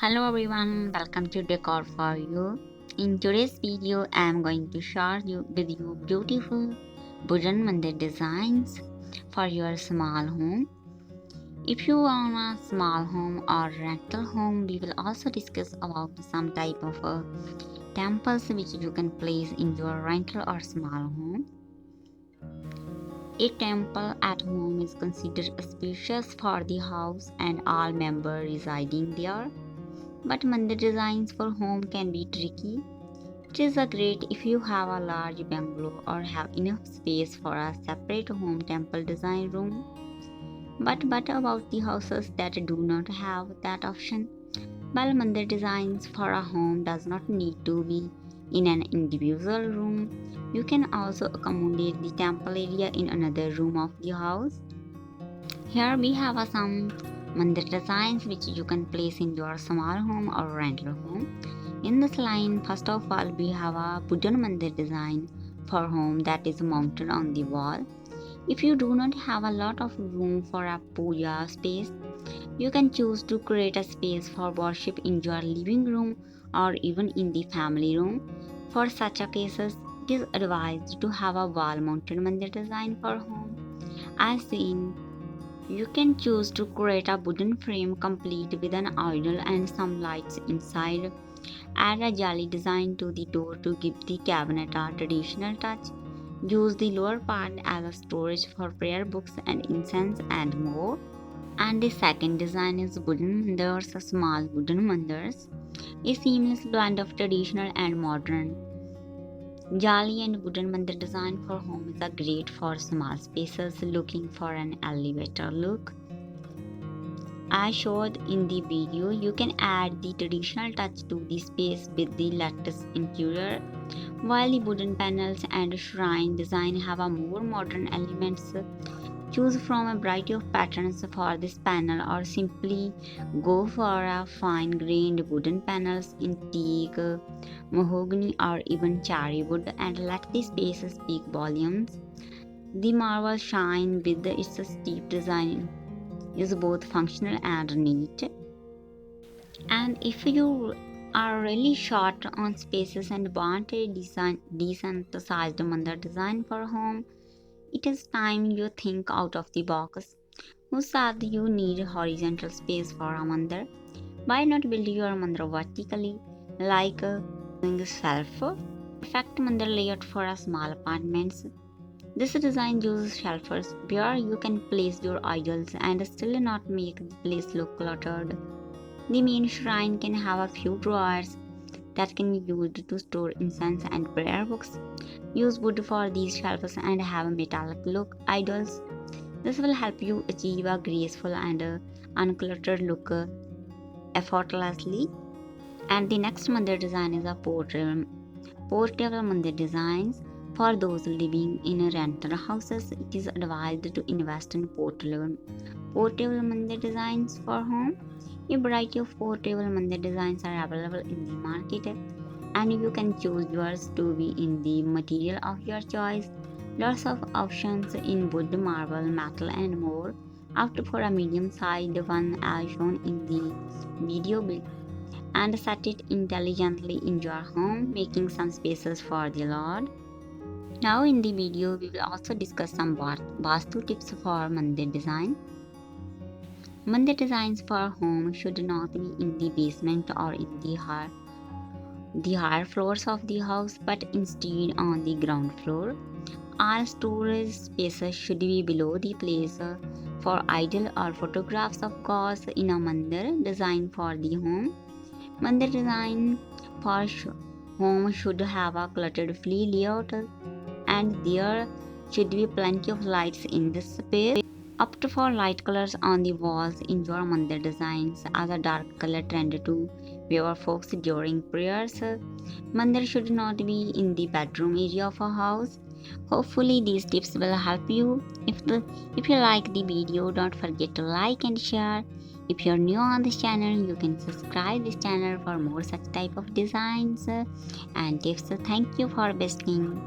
Hello everyone, welcome to Decor for You. In today's video, I am going to share with you beautiful wooden mandir designs for your small home. If you own a small home or rental home, we will also discuss about some type of temples which you can place in your rental or small home. A temple at home is considered auspicious for the house and all members residing there. But mandir designs for home can be tricky. It is a great if you have a large bungalow or have enough space for a separate home temple design room. But about the houses that do not have that option? Well, mandir designs for a home does not need to be in an individual room. You can also accommodate the temple area in another room of the house. Here we have some mandir designs which you can place in your small home or rental home. In this line, first of all, we have a wooden mandir design for home that is mounted on the wall. If you do not have a lot of room for a puja space, you can choose to create a space for worship in your living room or even in the family room. For such a cases, it is advised to have a wall mounted mandir design for home. As seen, you can choose to create a wooden frame complete with an idol and some lights inside. Add a jali design to the door to give the cabinet a traditional touch. Use the lower part as a storage for prayer books and incense and more. And the second design is wooden mandars, small wooden mandars, a seamless blend of traditional and modern. Jali and wooden mandir design for home is a great for small spaces looking for an elevator look. As showed in the video, you can add the traditional touch to the space with the lattice interior, while the wooden panels and shrine design have a more modern elements. Choose from a variety of patterns for this panel or simply go for a fine-grained wooden panels in teak, mahogany or even cherry wood and let the space speak volumes. The marble shine with its steep design is both functional and neat. And if you are really short on spaces and want a decent sized mandir design for home, it is time you think out of the box. Who said you need horizontal space for a mandir? Why not build your mandir vertically, like doing a shelf? Perfect mandir layout for a small apartments. This design uses shelves where you can place your idols and still not make the place look cluttered. The main shrine can have a few drawers that can be used to store incense and prayer books. Use wood for these shelves and have a metallic look idols. This will help you achieve a graceful and uncluttered look effortlessly. And the next mandir design is a portable mandir designs. For those living in rental houses, it is advised to invest in portable mandir designs for home. A variety of portable mandir designs are available in the market, and you can choose yours to be in the material of your choice. Lots of options in wood, marble, metal, and more. Opt for a medium-sized one as shown in the video and set it intelligently in your home, making some spaces for the Lord. Now in the video, we will also discuss some vastu tips for mandir design. Mandir designs for home should not be in the basement or in the higher floors of the house, but instead on the ground floor. All storage spaces should be below the place for idol or photographs of gods in a mandir designed for the home. Mandir design for home should have a clutter-free layout, and there should be plenty of lights in this space. Opt for light colors on the walls in your mandir designs as a dark color trend to favor folks during prayers. Mandir should not be in the bedroom area of a house. Hopefully these tips will help you. If you like the video, don't forget to like and share. If you're new on this channel, you can subscribe this channel for more such type of designs and tips. Thank you for listening.